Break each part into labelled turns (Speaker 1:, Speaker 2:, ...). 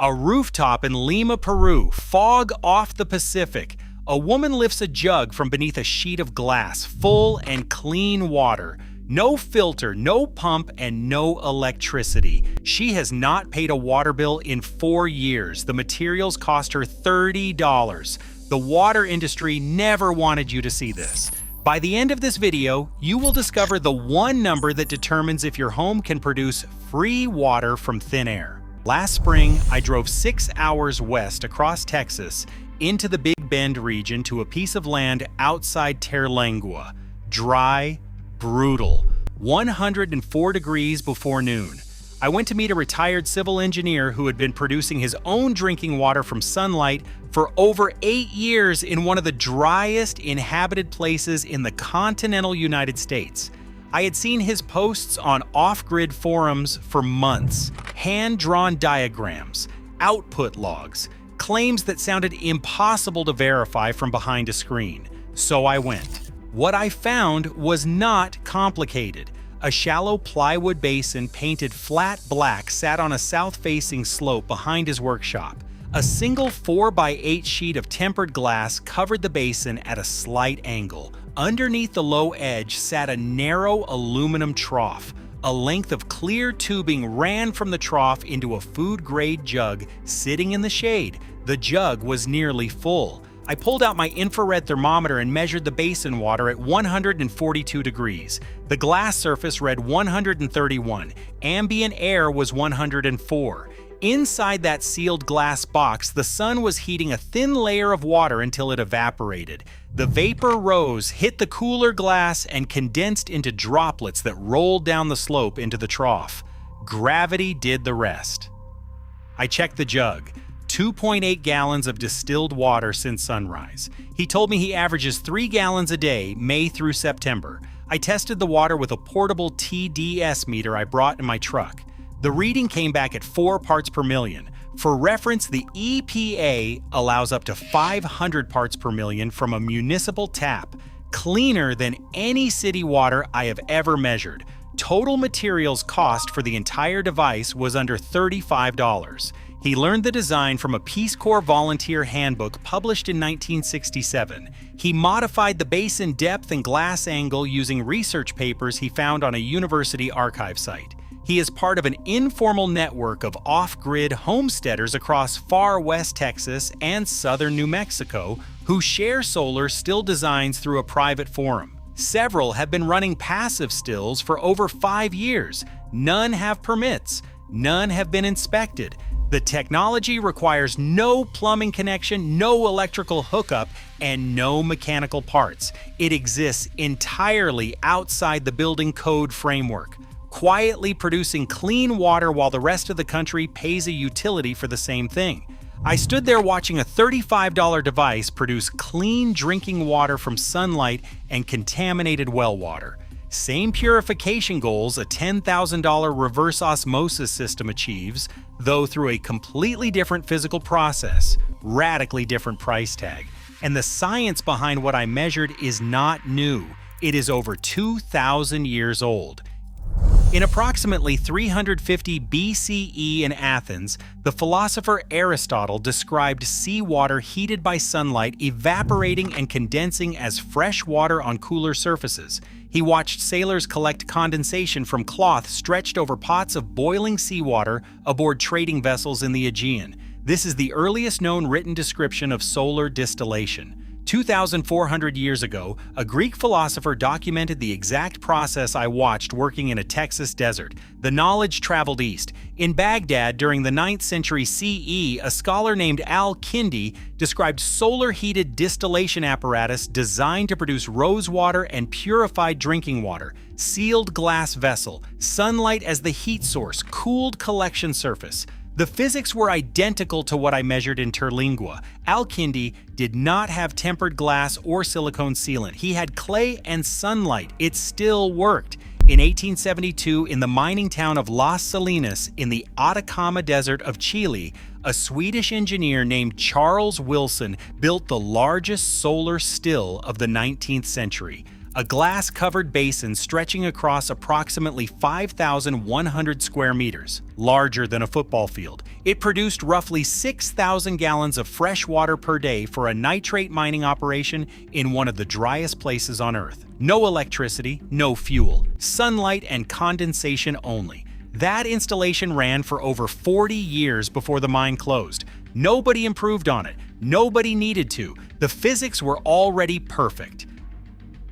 Speaker 1: A rooftop in Lima, Peru, fog off the Pacific. A woman lifts a jug from beneath a sheet of glass, full and clean water. No filter, no pump, and no electricity. She has not paid a water bill in 4 years. The materials cost her $30. The water industry never wanted you to see this. By the end of this video, you will discover the one number that determines if your home can produce free water from thin air. Last spring, I drove 6 hours west across Texas into the Big Bend region to a piece of land outside Terlingua. Dry, brutal, 104 degrees before noon. I went to meet a retired civil engineer who had been producing his own drinking water from sunlight for over 8 years in one of the driest inhabited places in the continental United States. I had seen his posts on off-grid forums for months, hand-drawn diagrams, output logs, claims that sounded impossible to verify from behind a screen. So I went. What I found was not complicated. A shallow plywood basin painted flat black sat on a south-facing slope behind his workshop. A single 4x8 sheet of tempered glass covered the basin at a slight angle. Underneath the low edge sat a narrow aluminum trough. A length of clear tubing ran from the trough into a food-grade jug sitting in the shade. The jug was nearly full. I pulled out my infrared thermometer and measured the basin water at 142 degrees. The glass surface read 131. Ambient air was 104. Inside that sealed glass box, the sun was heating a thin layer of water until it evaporated. The vapor rose, hit the cooler glass, and condensed into droplets that rolled down the slope into the trough. Gravity did the rest. I checked the jug. 2.8 gallons of distilled water since sunrise. He told me he averages 3 gallons a day, May through September. I tested the water with a portable TDS meter I brought in my truck. The reading came back at 4 parts per million. For reference, the EPA allows up to 500 parts per million from a municipal tap, cleaner than any city water I have ever measured. Total materials cost for the entire device was under $35. He learned the design from a Peace Corps volunteer handbook published in 1967. He modified the basin depth and glass angle using research papers he found on a university archive site. He is part of an informal network of off-grid homesteaders across far west Texas and southern New Mexico who share solar still designs through a private forum. Several have been running passive stills for over 5 years. None have permits. None have been inspected. The technology requires no plumbing connection, no electrical hookup, and no mechanical parts. It exists entirely outside the building code framework, quietly producing clean water while the rest of the country pays a utility for the same thing. I stood there watching a $35 device produce clean drinking water from sunlight and contaminated well water. Same purification goals a $10,000 reverse osmosis system achieves, though through a completely different physical process, radically different price tag. And the science behind what I measured is not new. It is over 2,000 years old. In approximately 350 BCE in Athens, the philosopher Aristotle described seawater heated by sunlight evaporating and condensing as fresh water on cooler surfaces. He watched sailors collect condensation from cloth stretched over pots of boiling seawater aboard trading vessels in the Aegean. This is the earliest known written description of solar distillation. 2,400 years ago, a Greek philosopher documented the exact process I watched working in a Texas desert. The knowledge traveled east. In Baghdad during the 9th century CE, a scholar named Al-Kindi described solar-heated distillation apparatus designed to produce rosewater and purified drinking water, sealed glass vessel, sunlight as the heat source, cooled collection surface. The physics were identical to what I measured in Terlingua. Al-Kindi did not have tempered glass or silicone sealant. He had clay and sunlight. It still worked. In 1872, in the mining town of Las Salinas in the Atacama Desert of Chile, a Swedish engineer named Charles Wilson built the largest solar still of the 19th century. a glass-covered basin stretching across approximately 5,100 square meters, larger than a football field. It produced roughly 6,000 gallons of fresh water per day for a nitrate mining operation in one of the driest places on Earth. No electricity, no fuel, sunlight and condensation only. That installation ran for over 40 years before the mine closed. Nobody improved on it. Nobody needed to. The physics were already perfect.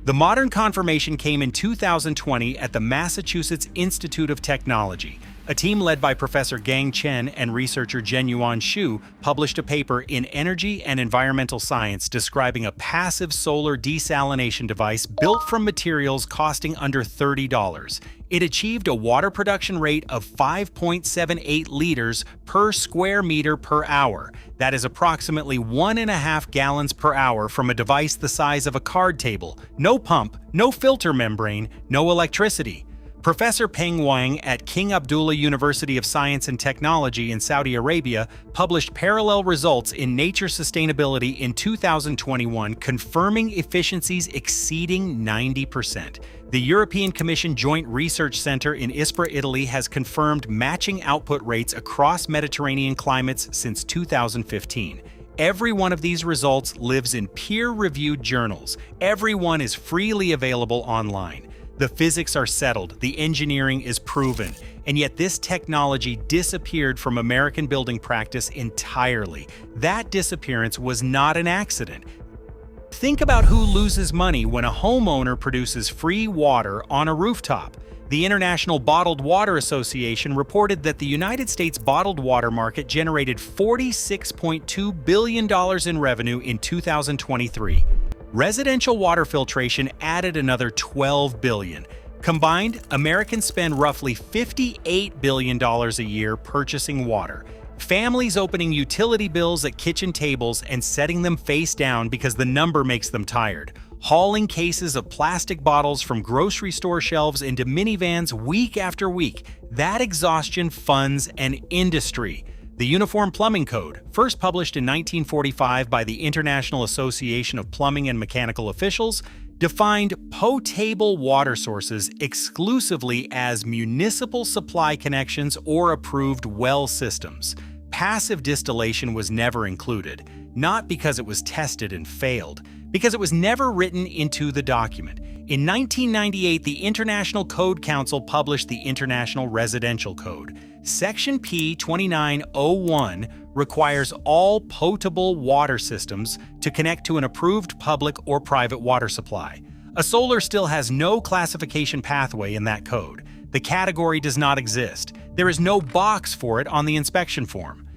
Speaker 1: The modern confirmation came in 2020 at the Massachusetts Institute of Technology. A team led by Professor Gang Chen and researcher Zhenyuan Xu published a paper in Energy and Environmental Science describing a passive solar desalination device built from materials costing under $30. It achieved a water production rate of 5.78 liters per square meter per hour. That is approximately 1.5 gallons per hour from a device the size of a card table. No pump, no filter membrane, no electricity. Professor Peng Wang at King Abdullah University of Science and Technology in Saudi Arabia published parallel results in Nature Sustainability in 2021, confirming efficiencies exceeding 90%. The European Commission Joint Research Center in Ispra, Italy has confirmed matching output rates across Mediterranean climates since 2015. Every one of these results lives in peer-reviewed journals. Every one is freely available online. The physics are settled, the engineering is proven, and yet this technology disappeared from American building practice entirely. That disappearance was not an accident. Think about who loses money when a homeowner produces free water on a rooftop. The International Bottled Water Association reported that the United States bottled water market generated $46.2 billion in revenue in 2023. Residential water filtration added another $12 billion. Combined, Americans spend roughly $58 billion a year purchasing water. Families opening utility bills at kitchen tables and setting them face down because the number makes them tired. Hauling cases of plastic bottles from grocery store shelves into minivans week after week. That exhaustion funds an industry. The Uniform Plumbing Code, first published in 1945 by the International Association of Plumbing and Mechanical Officials, defined potable water sources exclusively as municipal supply connections or approved well systems. Passive distillation was never included, not because it was tested and failed, because it was never written into the document. In 1998, the International Code Council published the International Residential Code. Section P 2901 requires all potable water systems to connect to an approved public or private water supply. A solar still has no classification pathway in that code. The category does not exist. There is no box for it on the inspection form.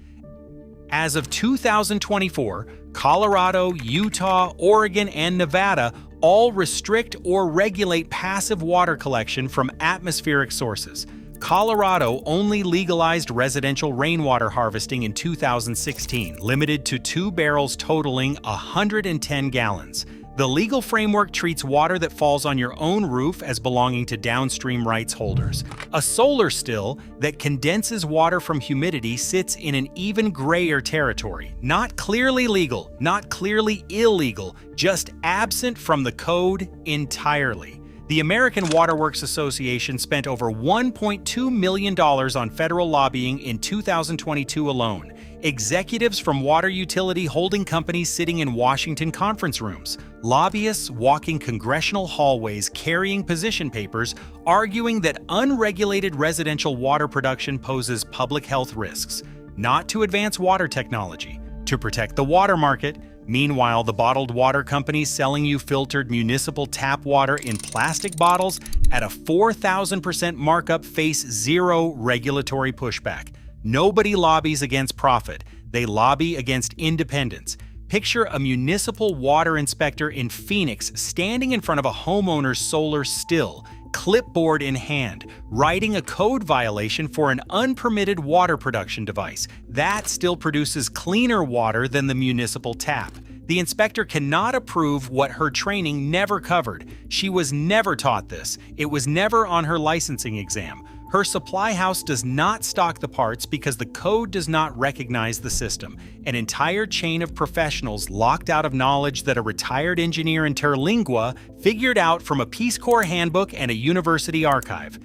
Speaker 1: As of 2024, Colorado, Utah, Oregon, and Nevada all restrict or regulate passive water collection from atmospheric sources. Colorado only legalized residential rainwater harvesting in 2016, limited to 2 barrels totaling 110 gallons. The legal framework treats water that falls on your own roof as belonging to downstream rights holders. A solar still that condenses water from humidity sits in an even grayer territory, not clearly legal, not clearly illegal, just absent from the code entirely. The American Waterworks Association spent over $1.2 million on federal lobbying in 2022 alone. Executives from water utility holding companies sitting in Washington conference rooms. Lobbyists walking congressional hallways carrying position papers, arguing that unregulated residential water production poses public health risks. Not to advance water technology, to protect the water market. Meanwhile, the bottled water companies selling you filtered municipal tap water in plastic bottles at a 4,000% markup face zero regulatory pushback. Nobody lobbies against profit. They lobby against independence. Picture a municipal water inspector in Phoenix standing in front of a homeowner's solar still, clipboard in hand, writing a code violation for an unpermitted water production device. That still produces cleaner water than the municipal tap. The inspector cannot approve what her training never covered. She was never taught this. It was never on her licensing exam. Her supply house does not stock the parts because the code does not recognize the system. An entire chain of professionals locked out of knowledge that a retired engineer in Terlingua figured out from a Peace Corps handbook and a university archive.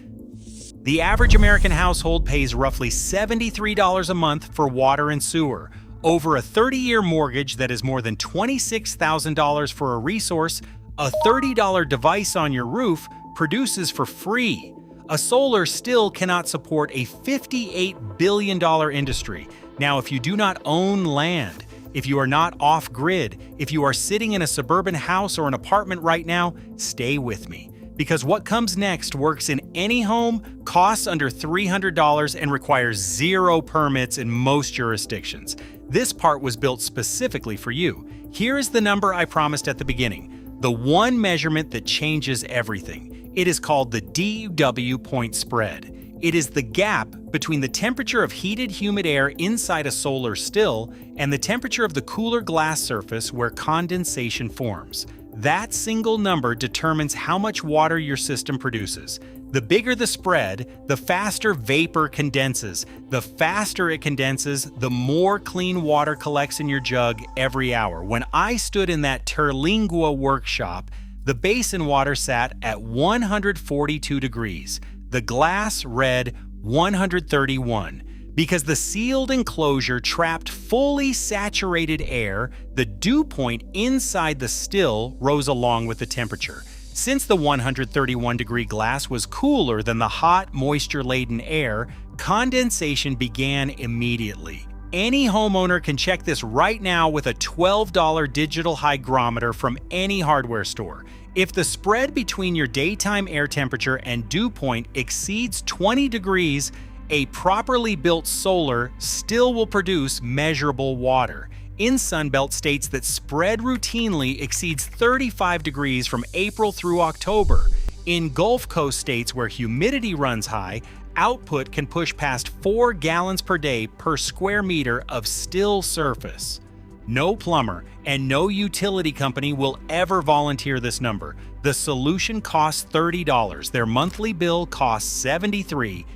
Speaker 1: The average American household pays roughly $73 a month for water and sewer. Over a 30-year mortgage that is more than $26,000 for a resource, a $30 device on your roof produces for free. A solar still cannot support a $58 billion industry. Now, if you do not own land, if you are not off-grid, if you are sitting in a suburban house or an apartment right now, stay with me. Because what comes next works in any home, costs under $300, and requires 0 permits in most jurisdictions. This part was built specifically for you. Here is the number I promised at the beginning, the one measurement that changes everything. It is called the DUW point spread. It is the gap between the temperature of heated, humid air inside a solar still and the temperature of the cooler glass surface where condensation forms. That single number determines how much water your system produces. The bigger the spread, the faster vapor condenses. The faster it condenses, the more clean water collects in your jug every hour. When I stood in that Terlingua workshop, the basin water sat at 142 degrees. The glass read 131. Because the sealed enclosure trapped fully saturated air, the dew point inside the still rose along with the temperature. Since the 131-degree glass was cooler than the hot, moisture-laden air, condensation began immediately. Any homeowner can check this right now with a $12 digital hygrometer from any hardware store. If the spread between your daytime air temperature and dew point exceeds 20 degrees, a properly built solar still will produce measurable water. In Sunbelt states that spread routinely exceeds 35 degrees from April through October. In Gulf Coast states where humidity runs high, output can push past 4 gallons per day per square meter of still surface. No plumber and no utility company will ever volunteer this number. The solution costs $30. Their monthly bill costs $73.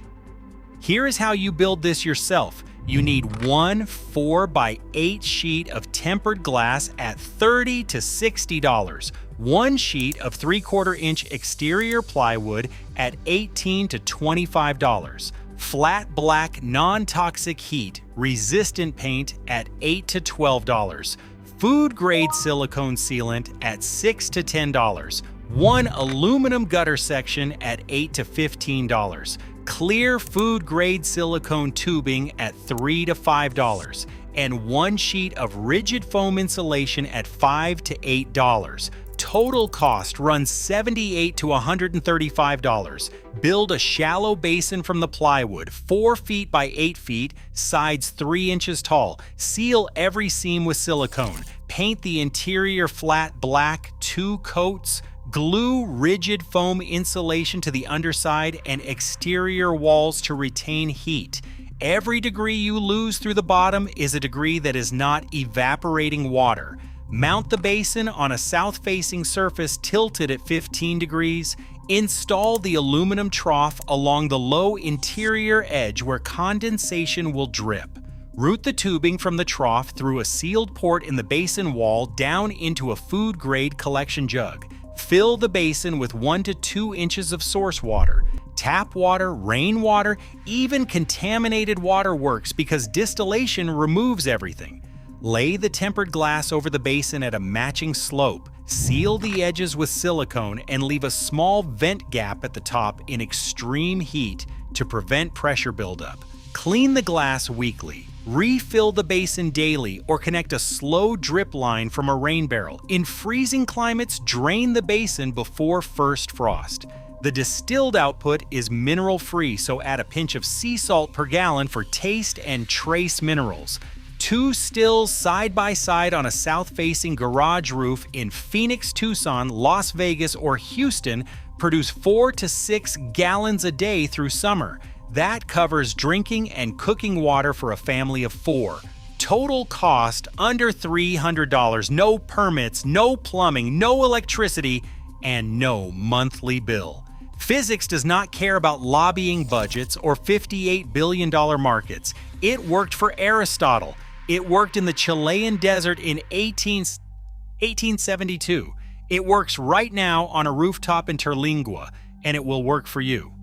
Speaker 1: Here is how you build this yourself. You need one 4x8 sheet of tempered glass at $30 to $60. One sheet of 3/4-inch exterior plywood at $18 to $25. Flat black non-toxic heat resistant paint at $8 to $12. Food-grade silicone sealant at $6 to $10. One aluminum gutter section at $8 to $15. Clear food-grade silicone tubing at $3 to $5, and one sheet of rigid foam insulation at $5 to $8. Total cost runs $78 to $135. Build a shallow basin from the plywood, 4 feet by 8 feet, sides 3 inches tall. Seal every seam with silicone. Paint the interior flat black, 2 coats. Glue rigid foam insulation to the underside and exterior walls to retain heat. Every degree you lose through the bottom is a degree that is not evaporating water. Mount the basin on a south-facing surface tilted at 15 degrees. Install the aluminum trough along the low interior edge where condensation will drip. Route the tubing from the trough through a sealed port in the basin wall down into a food-grade collection jug. Fill the basin with 1 to 2 inches of source water. Tap water, rainwater, even contaminated water works because distillation removes everything. Lay the tempered glass over the basin at a matching slope. Seal the edges with silicone and leave a small vent gap at the top in extreme heat to prevent pressure buildup. Clean the glass weekly. Refill the basin daily or connect a slow drip line from a rain barrel. In freezing climates, drain the basin before first frost. The distilled output is mineral-free, so add a pinch of sea salt per gallon for taste and trace minerals. 2 stills side by side on a south-facing garage roof in Phoenix, Tucson, Las Vegas, or Houston produce 4 to 6 gallons a day through summer. That covers drinking and cooking water for a family of 4. Total cost under $300, no permits, no plumbing, no electricity, and no monthly bill. Physics does not care about lobbying budgets or $58 billion markets. It worked for Aristotle. It worked in the Chilean desert in 1872. It works right now on a rooftop in Terlingua, and it will work for you.